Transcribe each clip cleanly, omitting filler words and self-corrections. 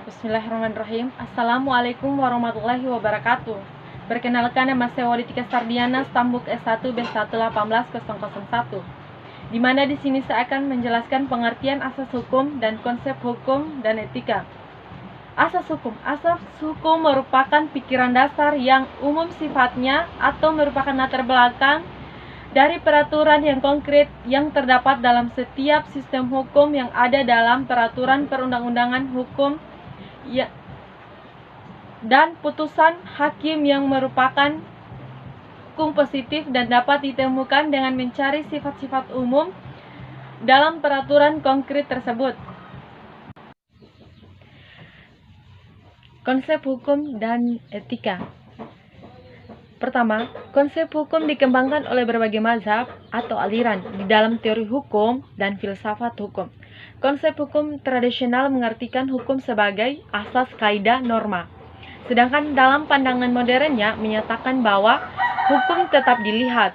Bismillahirrahmanirrahim. Assalamualaikum warahmatullahi wabarakatuh. Perkenalkan, nama saya Walitika Sardiana, Stambuk S1 B11801. Di mana di sini saya akan menjelaskan pengertian asas hukum dan konsep hukum dan etika. Asas hukum merupakan pikiran dasar yang umum sifatnya atau merupakan latar belakang dari peraturan yang konkret yang terdapat dalam setiap sistem hukum yang ada dalam peraturan perundang-undangan hukum dan putusan hakim yang merupakan hukum positif dan dapat ditemukan dengan mencari sifat-sifat umum dalam peraturan konkret tersebut. Konsep hukum dan etika. Pertama, konsep hukum dikembangkan oleh berbagai mazhab atau aliran di dalam teori hukum dan filsafat hukum. Konsep hukum tradisional mengartikan hukum sebagai asas kaidah norma. Sedangkan dalam pandangan modernnya menyatakan bahwa hukum tetap dilihat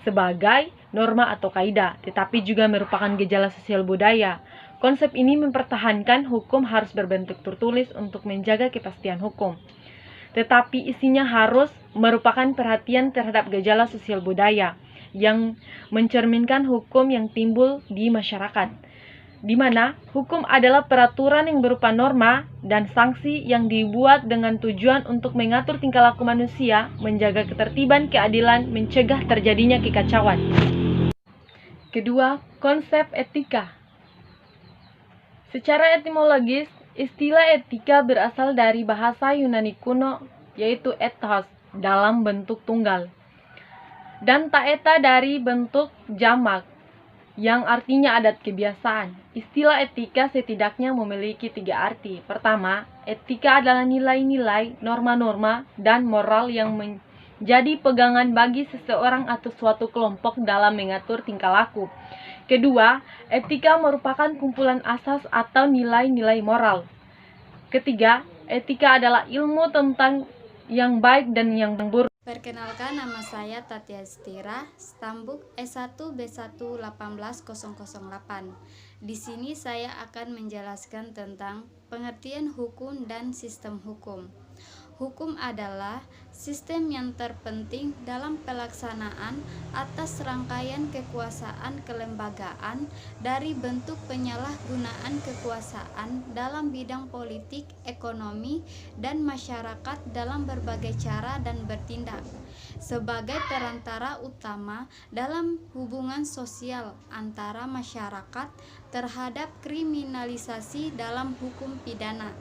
sebagai norma atau kaidah, tetapi juga merupakan gejala sosial budaya. Konsep ini mempertahankan hukum harus berbentuk tertulis untuk menjaga kepastian hukum, tetapi isinya harus merupakan perhatian terhadap gejala sosial budaya yang mencerminkan hukum yang timbul di masyarakat, di mana hukum adalah peraturan yang berupa norma dan sanksi yang dibuat dengan tujuan untuk mengatur tingkah laku manusia, menjaga ketertiban, keadilan, mencegah terjadinya kekacauan. Kedua, konsep etika. Secara etimologis, istilah etika berasal dari bahasa Yunani kuno, yaitu ethos dalam bentuk tunggal, dan taeta dari bentuk jamak, yang artinya adat kebiasaan. Istilah etika setidaknya memiliki 3 arti. Pertama, etika adalah nilai-nilai, norma-norma, dan moral yang menjadi pegangan bagi seseorang atau suatu kelompok dalam mengatur tingkah laku. Kedua, etika merupakan kumpulan asas atau nilai-nilai moral. Ketiga, etika adalah ilmu tentang yang baik dan yang buruk. Perkenalkan, nama saya Tatia Stira, Stambuk S1 B1180108. Di sini saya akan menjelaskan tentang pengertian hukum dan sistem hukum. Hukum adalah sistem yang terpenting dalam pelaksanaan atas rangkaian kekuasaan kelembagaan dari bentuk penyalahgunaan kekuasaan dalam bidang politik, ekonomi, dan masyarakat dalam berbagai cara dan bertindak sebagai perantara utama dalam hubungan sosial antara masyarakat terhadap kriminalisasi dalam hukum pidana.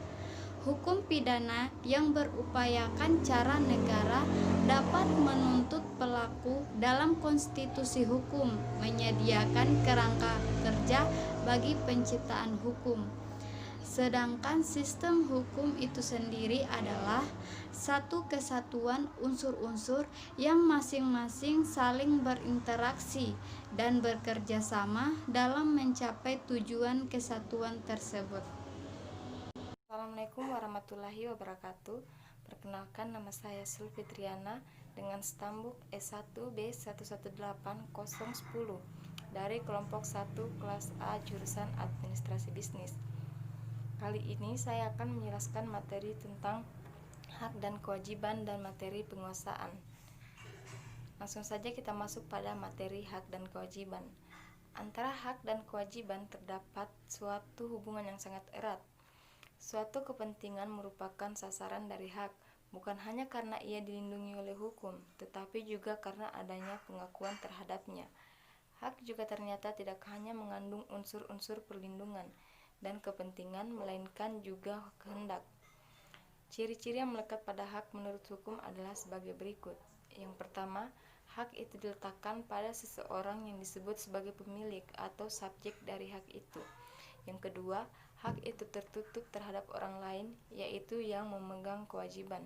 Hukum pidana yang berupayakan cara negara dapat menuntut pelaku dalam konstitusi hukum, menyediakan kerangka kerja bagi penciptaan hukum. Sedangkan sistem hukum itu sendiri adalah satu kesatuan unsur-unsur yang masing-masing saling berinteraksi dan bekerja sama dalam mencapai tujuan kesatuan tersebut. Assalamualaikum warahmatullahi wabarakatuh. Perkenalkan, nama saya Sulfitriana dengan Stambuk S1 B1180110 dari kelompok 1 kelas A jurusan Administrasi Bisnis. Kali ini saya akan menjelaskan materi tentang hak dan kewajiban dan materi penguasaan. Langsung saja kita masuk pada materi hak dan kewajiban. Antara hak dan kewajiban terdapat suatu hubungan yang sangat erat. Suatu kepentingan merupakan sasaran dari hak, bukan hanya karena ia dilindungi oleh hukum, tetapi juga karena adanya pengakuan terhadapnya. Hak juga ternyata tidak hanya mengandung unsur-unsur perlindungan dan kepentingan, melainkan juga kehendak. Ciri-ciri yang melekat pada hak menurut hukum adalah sebagai berikut. Yang pertama, hak itu diletakkan pada seseorang yang disebut sebagai pemilik atau subjek dari hak itu. Yang kedua, hak itu tertutup terhadap orang lain, yaitu yang memegang kewajiban.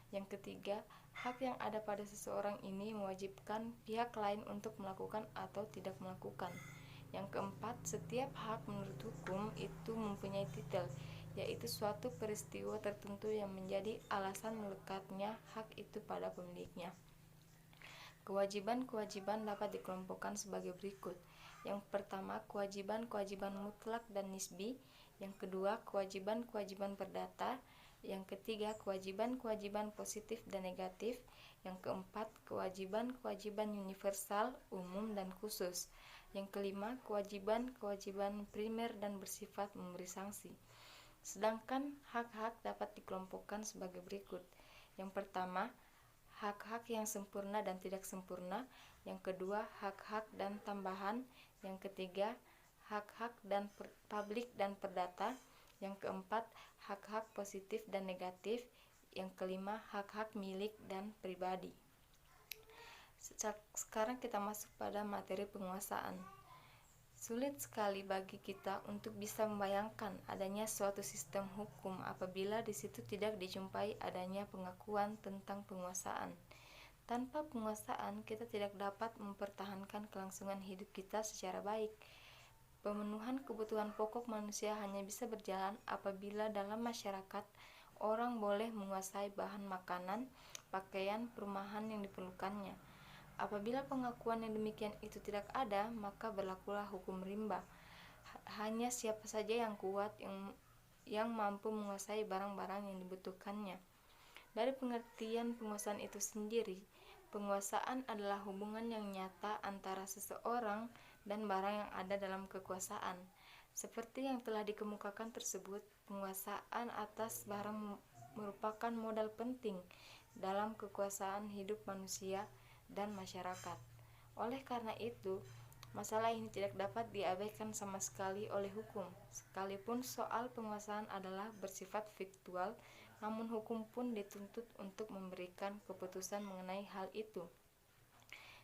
Yang ketiga, hak yang ada pada seseorang ini mewajibkan pihak lain untuk melakukan atau tidak melakukan. Yang keempat, setiap hak menurut hukum itu mempunyai titel, yaitu suatu peristiwa tertentu yang menjadi alasan melekatnya hak itu pada pemiliknya. Kewajiban-kewajiban dapat dikelompokkan sebagai berikut. Yang pertama, kewajiban-kewajiban mutlak dan nisbi. Yang kedua, kewajiban-kewajiban perdata. Yang ketiga, kewajiban-kewajiban positif dan negatif. Yang keempat, kewajiban-kewajiban universal, umum dan khusus. Yang kelima, kewajiban-kewajiban primer dan bersifat memberi sanksi. Sedangkan hak-hak dapat dikelompokkan sebagai berikut. Yang pertama, hak-hak yang sempurna dan tidak sempurna. Yang kedua, hak-hak dan tambahan. Yang ketiga, hak-hak dan publik dan perdata. Yang keempat, hak-hak positif dan negatif. Yang kelima, hak-hak milik dan pribadi. Sekarang kita masuk pada materi penguasaan. Sulit sekali bagi kita untuk bisa membayangkan adanya suatu sistem hukum apabila di situ tidak dijumpai adanya pengakuan tentang penguasaan. Tanpa penguasaan, kita tidak dapat mempertahankan kelangsungan hidup kita secara baik. Pemenuhan kebutuhan pokok manusia hanya bisa berjalan apabila dalam masyarakat orang boleh menguasai bahan makanan, pakaian, perumahan yang diperlukannya. Apabila pengakuan yang demikian itu tidak ada, maka berlakulah hukum rimba. Hanya siapa saja yang kuat yang mampu menguasai barang-barang yang dibutuhkannya. Dari pengertian penguasaan itu sendiri, penguasaan adalah hubungan yang nyata antara seseorang dan barang yang ada dalam kekuasaan. Seperti yang telah dikemukakan tersebut, penguasaan atas barang merupakan modal penting dalam kekuasaan hidup manusia dan masyarakat. Oleh karena itu, masalah ini tidak dapat diabaikan sama sekali oleh hukum. Sekalipun soal penguasaan adalah bersifat fiktual, namun hukum pun dituntut untuk memberikan keputusan mengenai hal itu.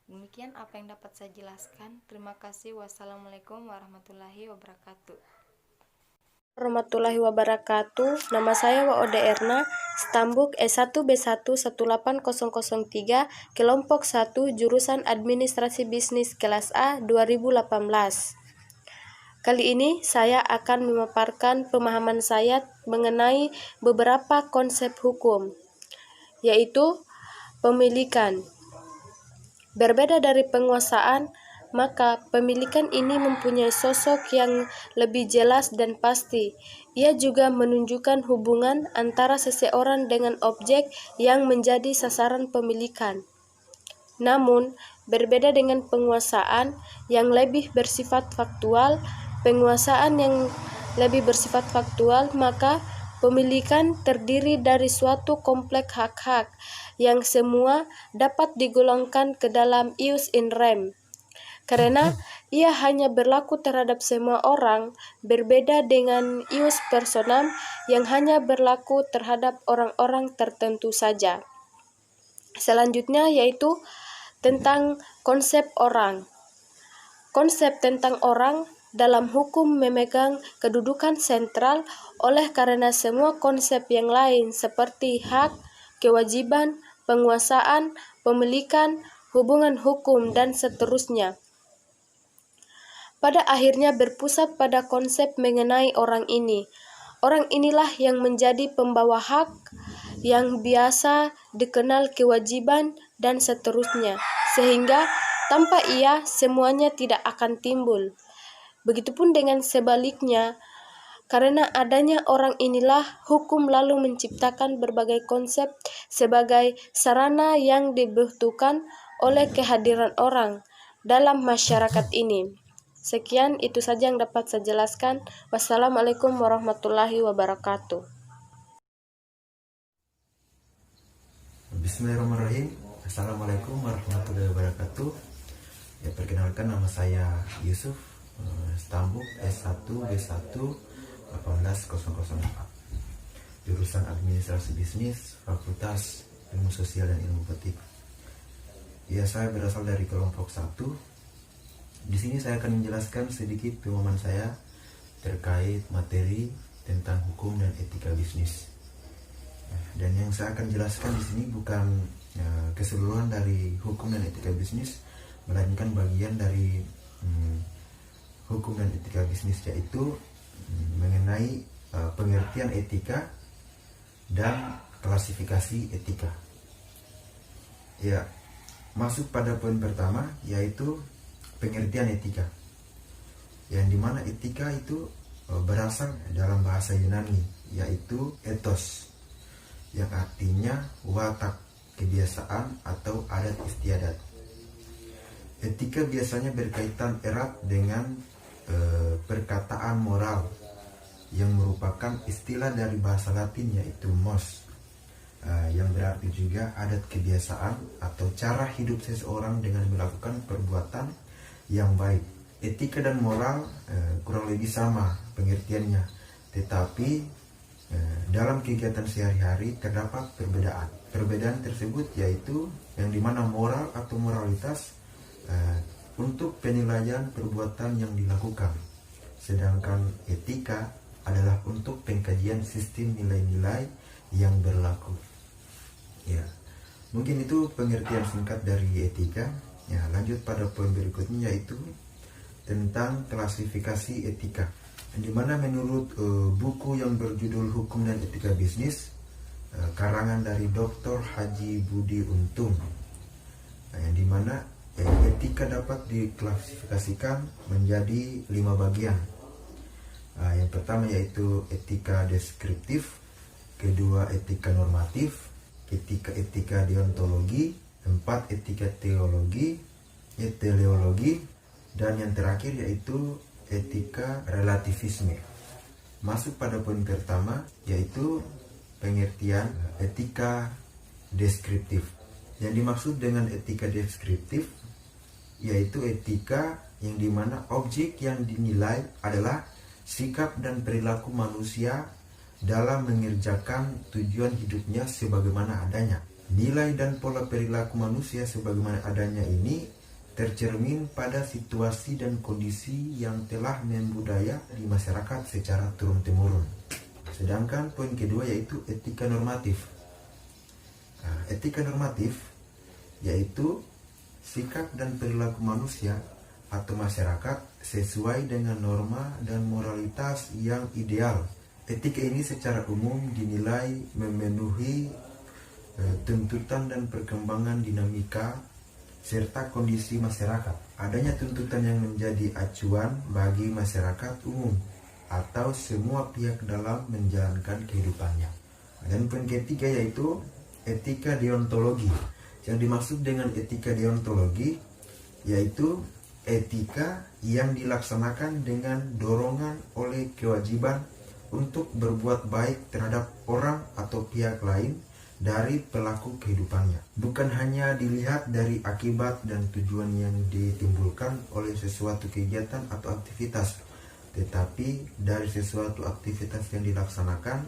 Demikian apa yang dapat saya jelaskan. Terima kasih. Wassalamualaikum warahmatullahi wabarakatuh. Warahmatullahi wabarakatuh. Nama saya Waode Erna, Stambuk S1 B1 18003, kelompok 1, jurusan Administrasi Bisnis kelas A 2018. Kali ini saya akan memaparkan pemahaman saya mengenai beberapa konsep hukum, yaitu pemilikan. Berbeda dari penguasaan, maka pemilikan ini mempunyai sosok yang lebih jelas dan pasti. Ia juga menunjukkan hubungan antara seseorang dengan objek yang menjadi sasaran pemilikan. Namun, berbeda dengan penguasaan yang lebih bersifat faktual, maka pemilikan terdiri dari suatu kompleks hak-hak yang semua dapat digolongkan ke dalam ius in rem. Karena ia hanya berlaku terhadap semua orang, berbeda dengan ius personam yang hanya berlaku terhadap orang-orang tertentu saja. Selanjutnya yaitu tentang konsep orang. Konsep tentang orang dalam hukum memegang kedudukan sentral oleh karena semua konsep yang lain seperti hak, kewajiban, penguasaan, pemilikan, hubungan hukum, dan seterusnya pada akhirnya berpusat pada konsep mengenai orang ini. Orang inilah yang menjadi pembawa hak, yang biasa dikenal kewajiban, dan seterusnya, sehingga tanpa ia semuanya tidak akan timbul. Begitupun dengan sebaliknya, karena adanya orang inilah hukum lalu menciptakan berbagai konsep sebagai sarana yang dibutuhkan oleh kehadiran orang dalam masyarakat ini. Sekian, itu saja yang dapat saya jelaskan. Wassalamualaikum warahmatullahi wabarakatuh. Bismillahirrahmanirrahim. Assalamualaikum warahmatullahi wabarakatuh. Ya, perkenalkan, nama saya Yusuf, Stambuk S1 B1 18004, jurusan Administrasi Bisnis, Fakultas Ilmu Sosial dan Ilmu Politik. Ya, saya berasal dari kelompok 1. Di sini saya akan menjelaskan sedikit pemahaman saya terkait materi tentang hukum dan etika bisnis. Dan yang saya akan jelaskan di sini bukan keseluruhan dari hukum dan etika bisnis, melainkan bagian dari hukum dan etika bisnis, yaitu mengenai pengertian etika dan klasifikasi etika. Ya, masuk pada poin pertama, yaitu pengertian etika. Yang dimana etika itu berasal dalam bahasa Yunani, yaitu ethos, yang artinya watak, kebiasaan, atau adat istiadat. Etika biasanya berkaitan erat dengan perkataan moral, yang merupakan istilah dari bahasa Latin, yaitu mos, yang berarti juga adat kebiasaan atau cara hidup seseorang dengan melakukan perbuatan yang baik. Etika dan moral kurang lebih sama pengertiannya, tetapi dalam kegiatan sehari-hari terdapat perbedaan. Perbedaan tersebut yaitu yang dimana moral atau moralitas untuk penilaian perbuatan yang dilakukan, sedangkan etika adalah untuk pengkajian sistem nilai-nilai yang berlaku. Ya, mungkin itu pengertian singkat dari etika. Ya, lanjut pada poin berikutnya, yaitu tentang klasifikasi etika, di mana menurut buku yang berjudul Hukum dan Etika Bisnis, karangan dari Dr. Haji Budi Untung, yang dimana etika dapat diklasifikasikan menjadi 5 bagian. Yang pertama yaitu etika deskriptif, kedua etika normatif, etika deontologi, 4 etika teleologi, dan yang terakhir yaitu etika relativisme. Masuk pada poin pertama, yaitu pengertian etika deskriptif. Yang dimaksud dengan etika deskriptif yaitu etika yang dimana objek yang dinilai adalah sikap dan perilaku manusia dalam mengerjakan tujuan hidupnya sebagaimana adanya. Nilai dan pola perilaku manusia sebagaimana adanya ini tercermin pada situasi dan kondisi yang telah membudaya di masyarakat secara turun-temurun. Sedangkan poin kedua yaitu etika normatif. Etika normatif yaitu sikap dan perilaku manusia atau masyarakat sesuai dengan norma dan moralitas yang ideal. Etika ini secara umum dinilai memenuhi tuntutan dan perkembangan dinamika serta kondisi masyarakat. Adanya tuntutan yang menjadi acuan bagi masyarakat umum atau semua pihak dalam menjalankan kehidupannya. Dan poin ketiga yaitu etika deontologi. Yang dimaksud dengan etika deontologi yaitu etika yang dilaksanakan dengan dorongan oleh kewajiban untuk berbuat baik terhadap orang atau pihak lain dari pelaku kehidupannya. Bukan hanya dilihat dari akibat dan tujuan yang ditimbulkan oleh sesuatu kegiatan atau aktivitas, tetapi dari sesuatu aktivitas yang dilaksanakan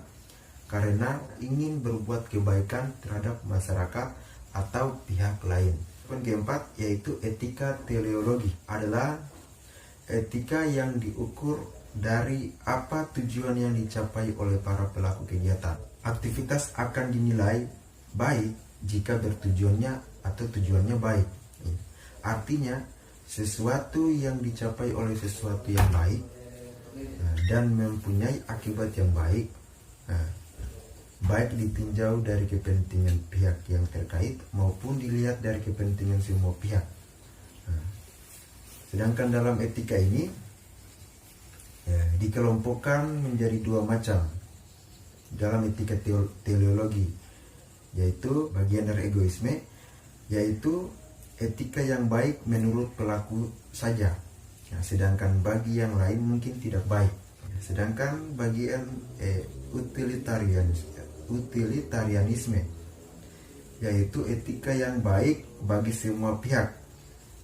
karena ingin berbuat kebaikan terhadap masyarakat atau pihak lain. Poin keempat yaitu etika teleologi, adalah etika yang diukur dari apa tujuan yang dicapai oleh para pelaku kegiatan. Aktivitas akan dinilai baik jika bertujuannya atau tujuannya baik. Artinya sesuatu yang dicapai oleh sesuatu yang baik dan mempunyai akibat yang baik, baik ditinjau dari kepentingan pihak yang terkait maupun dilihat dari kepentingan semua pihak. Sedangkan dalam etika ini dikelompokkan menjadi 2 macam dalam etika teleologi, yaitu bagian dari egoisme, yaitu etika yang baik menurut pelaku saja, sedangkan bagi yang lain mungkin tidak baik. Sedangkan bagian utilitarianisme, yaitu etika yang baik bagi semua pihak,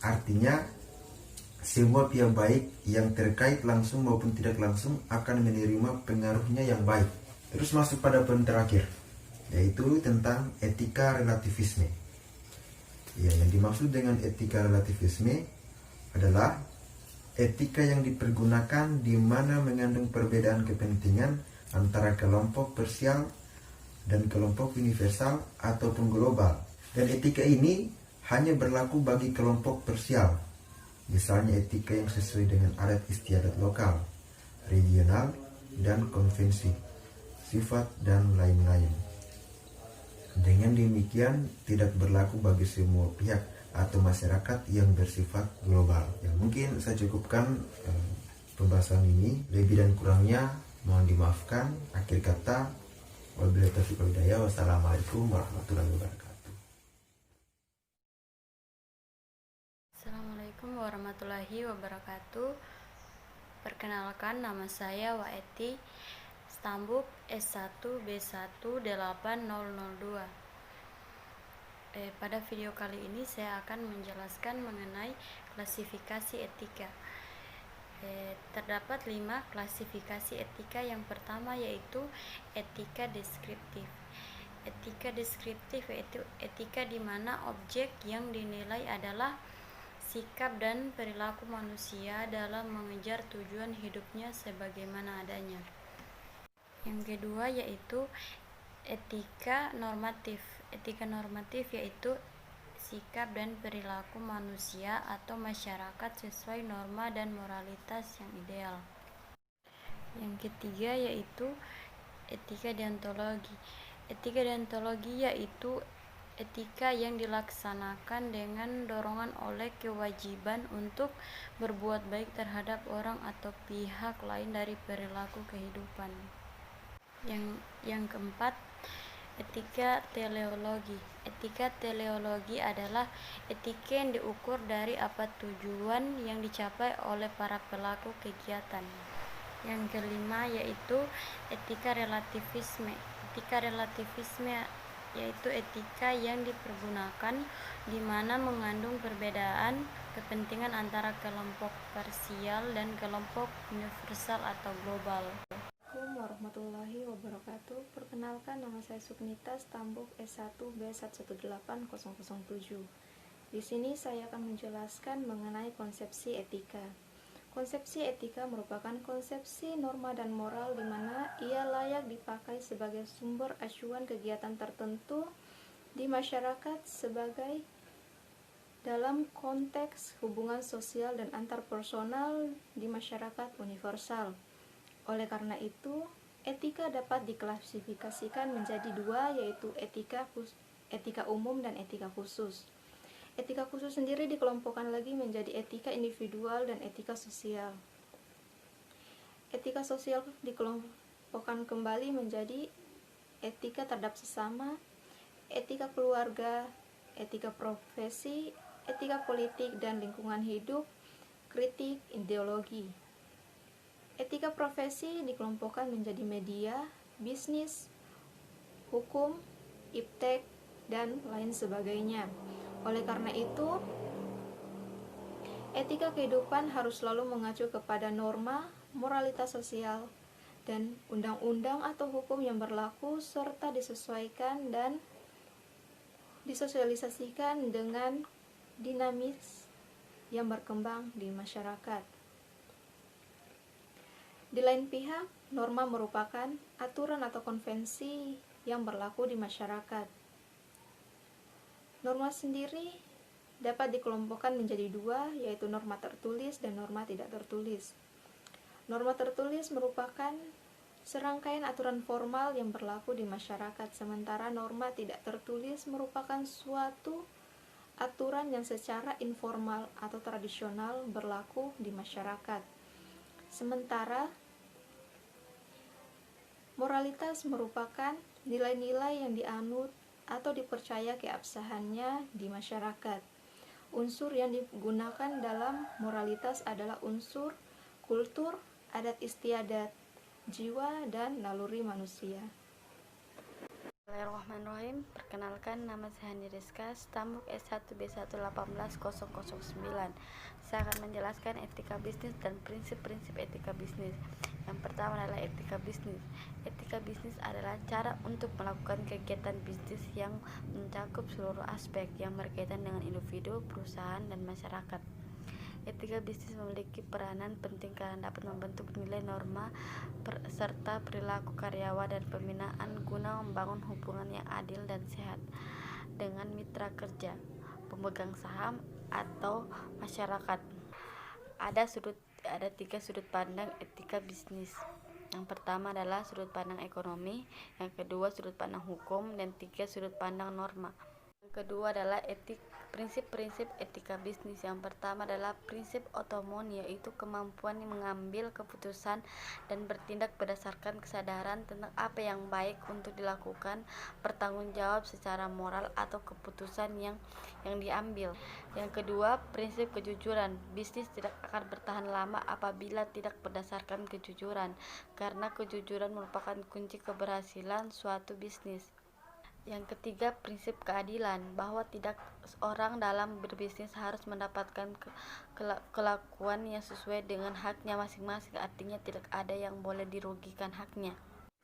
artinya semua pihak baik yang terkait langsung maupun tidak langsung akan menerima pengaruhnya yang baik. Terus masuk pada poin terakhir, yaitu tentang etika relativisme. Yang dimaksud dengan etika relativisme adalah etika yang dipergunakan di mana mengandung perbedaan kepentingan antara kelompok parsial dan kelompok universal ataupun global. Dan etika ini hanya berlaku bagi kelompok parsial, misalnya etika yang sesuai dengan adat istiadat lokal, regional, dan konvensi, sifat, dan lain-lain. Dengan demikian tidak berlaku bagi semua pihak atau masyarakat yang bersifat global. Ya, mungkin saya cukupkan pembahasan ini. Lebih dan kurangnya mohon dimaafkan. Akhir kata, wabillahi taufiq wal hidayah. Wassalamualaikum warahmatullahi wabarakatuh. Assalamualaikum warahmatullahi wabarakatuh. Perkenalkan, nama saya Waeti Stambuk S1 B1 8002. Pada video kali ini saya akan menjelaskan mengenai klasifikasi etika. Terdapat 5 klasifikasi etika. Yang pertama yaitu etika deskriptif. Etika deskriptif yaitu etika di mana objek yang dinilai adalah sikap dan perilaku manusia dalam mengejar tujuan hidupnya sebagaimana adanya. Yang kedua yaitu etika normatif. Etika normatif yaitu sikap dan perilaku manusia atau masyarakat sesuai norma dan moralitas yang ideal. Yang ketiga yaitu etika deontologi. Etika deontologi yaitu etika yang dilaksanakan dengan dorongan oleh kewajiban untuk berbuat baik terhadap orang atau pihak lain dari perilaku kehidupan. Yang keempat, etika teleologi. Etika teleologi adalah etika yang diukur dari apa tujuan yang dicapai oleh para pelaku kegiatan. Yang kelima yaitu etika relativisme. Etika relativisme yaitu etika yang dipergunakan di mana mengandung perbedaan kepentingan antara kelompok parsial dan kelompok universal atau global. Assalamualaikum warahmatullahi wabarakatuh. Perkenalkan, nama saya Suknita Stambuk S1 B1180007. Di sini saya akan menjelaskan mengenai konsepsi etika. Konsepsi etika merupakan konsepsi norma dan moral di mana ia layak dipakai sebagai sumber acuan kegiatan tertentu di masyarakat sebagai dalam konteks hubungan sosial dan antarpersonal di masyarakat universal. Oleh karena itu, etika dapat diklasifikasikan menjadi 2, yaitu etika umum dan etika khusus. Etika khusus sendiri dikelompokkan lagi menjadi etika individual dan etika sosial. Etika sosial dikelompokkan kembali menjadi etika terhadap sesama, etika keluarga, etika profesi, etika politik dan lingkungan hidup, kritik ideologi. Etika profesi dikelompokkan menjadi media, bisnis, hukum, iptek, dan lain sebagainya. Oleh karena itu, etika kehidupan harus selalu mengacu kepada norma, moralitas sosial, dan undang-undang atau hukum yang berlaku serta disesuaikan dan disosialisasikan dengan dinamis yang berkembang di masyarakat. Di lain pihak, norma merupakan aturan atau konvensi yang berlaku di masyarakat. Norma sendiri dapat dikelompokkan menjadi 2, yaitu norma tertulis dan norma tidak tertulis. Norma tertulis merupakan serangkaian aturan formal yang berlaku di masyarakat, sementara norma tidak tertulis merupakan suatu aturan yang secara informal atau tradisional berlaku di masyarakat. Sementara moralitas merupakan nilai-nilai yang dianut atau dipercaya keabsahannya di masyarakat. Unsur yang digunakan dalam moralitas adalah unsur kultur, adat istiadat, jiwa, dan naluri manusia. Bismillahirrahmanirrahim. Perkenalkan, nama saya Handi Rizka Stambuk S1 B1818009. Saya akan menjelaskan etika bisnis dan prinsip-prinsip etika bisnis. Yang pertama adalah etika bisnis. Etika bisnis adalah cara untuk melakukan kegiatan bisnis yang mencakup seluruh aspek yang berkaitan dengan individu, perusahaan, dan masyarakat. Etika bisnis memiliki peranan penting karena dapat membentuk nilai norma serta perilaku karyawan dan pembinaan guna membangun hubungan yang adil dan sehat dengan mitra kerja, pemegang saham, atau masyarakat. Ada 3 sudut pandang etika bisnis. Yang pertama adalah sudut pandang ekonomi, yang kedua sudut pandang hukum, dan 3 sudut pandang norma. Yang kedua adalah prinsip-prinsip etika bisnis. Yang pertama adalah prinsip otonomi, yaitu kemampuan mengambil keputusan dan bertindak berdasarkan kesadaran tentang apa yang baik untuk dilakukan, bertanggung jawab secara moral atas keputusan yang diambil. Yang kedua, prinsip kejujuran. Bisnis tidak akan bertahan lama apabila tidak berdasarkan kejujuran, karena kejujuran merupakan kunci keberhasilan suatu bisnis. Yang ketiga, prinsip keadilan, bahwa tidak seorang dalam berbisnis harus mendapatkan kelakuan yang sesuai dengan haknya masing-masing, artinya tidak ada yang boleh dirugikan haknya.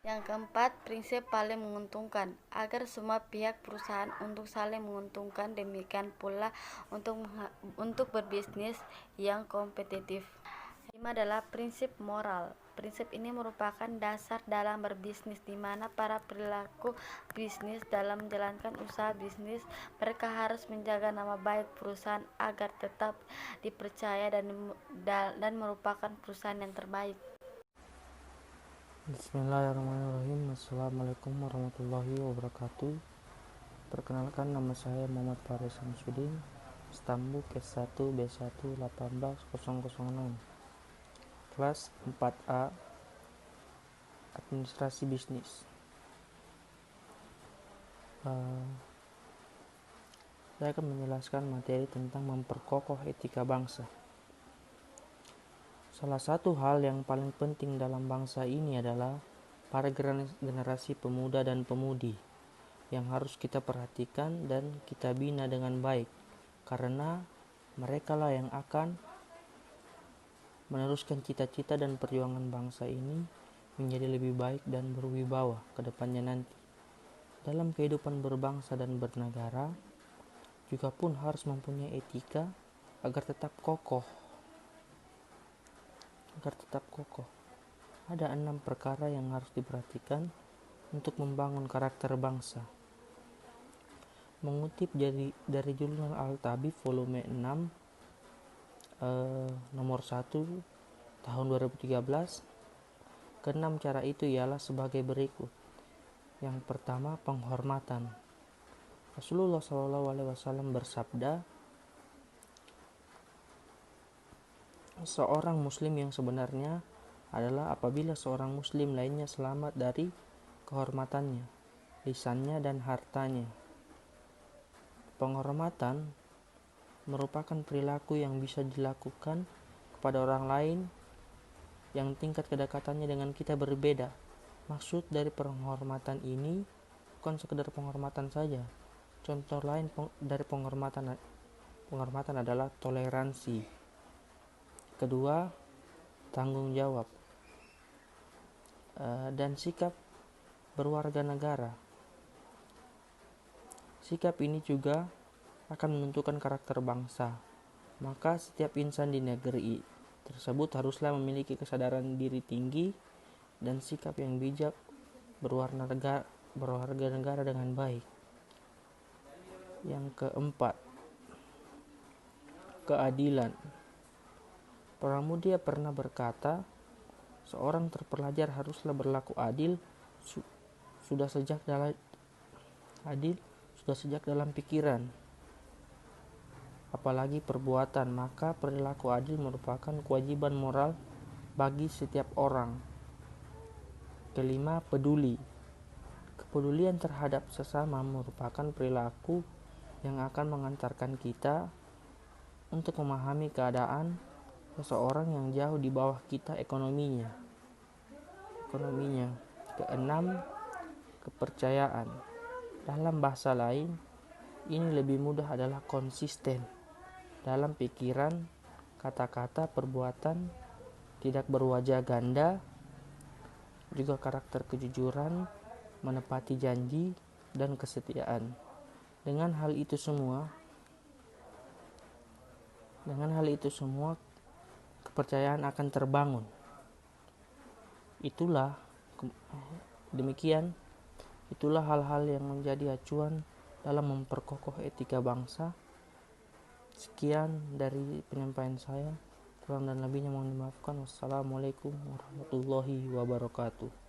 Yang keempat, prinsip paling menguntungkan, agar semua pihak perusahaan untuk saling menguntungkan, demikian pula untuk berbisnis yang kompetitif. Kelima adalah prinsip moral. Prinsip ini merupakan dasar dalam berbisnis, di mana para perilaku bisnis dalam menjalankan usaha bisnis, mereka harus menjaga nama baik perusahaan agar tetap dipercaya dan merupakan perusahaan yang terbaik. Bismillahirrahmanirrahim. Assalamualaikum warahmatullahi wabarakatuh. Perkenalkan, nama saya Muhammad Faris Samsudin, Stambuk S1 B1 18006, kelas 4A, Administrasi Bisnis. Saya akan menjelaskan materi tentang memperkokoh etika bangsa. Salah satu hal yang paling penting dalam bangsa ini adalah para generasi pemuda dan pemudi yang harus kita perhatikan dan kita bina dengan baik, karena merekalah yang akan meneruskan cita-cita dan perjuangan bangsa ini menjadi lebih baik dan berwibawa ke depannya nanti. Dalam kehidupan berbangsa dan bernegara juga pun harus mempunyai etika agar tetap kokoh. Ada 6 perkara yang harus diperhatikan untuk membangun karakter bangsa. Mengutip dari jurnal Al-Tabib volume 6 nomor 1 tahun 2013, keenam cara itu ialah sebagai berikut. Yang pertama, penghormatan. Rasulullah SAW bersabda, seorang muslim yang sebenarnya adalah apabila seorang muslim lainnya selamat dari kehormatannya, lisannya dan hartanya. Penghormatan merupakan perilaku yang bisa dilakukan kepada orang lain yang tingkat kedekatannya dengan kita berbeda. Maksud dari penghormatan ini bukan sekedar penghormatan saja. Contoh lain dari penghormatan adalah toleransi. Kedua, tanggung jawab dan sikap berwarga negara. Sikap ini juga akan menentukan karakter bangsa. Maka setiap insan di negeri tersebut haruslah memiliki kesadaran diri tinggi dan sikap yang bijak berwarga negara dengan baik. Yang keempat, keadilan. Pramudia pernah berkata, seorang terpelajar haruslah berlaku adil sudah sejak dalam pikiran, apalagi perbuatan. Maka perilaku adil merupakan kewajiban moral bagi setiap orang. Kelima, peduli. Kepedulian terhadap sesama merupakan perilaku yang akan mengantarkan kita untuk memahami keadaan seseorang yang jauh di bawah kita ekonominya. Keenam, kepercayaan. Dalam bahasa lain, ini lebih mudah adalah konsisten dalam pikiran, kata-kata, perbuatan, tidak berwajah ganda, juga karakter kejujuran, menepati janji, dan kesetiaan. Dengan hal itu semua, kepercayaan akan terbangun. Itulah hal-hal yang menjadi acuan dalam memperkokoh etika bangsa. Sekian dari penyampaian saya. Kurang dan lebihnya mohon dimaafkan. Wassalamualaikum warahmatullahi wabarakatuh.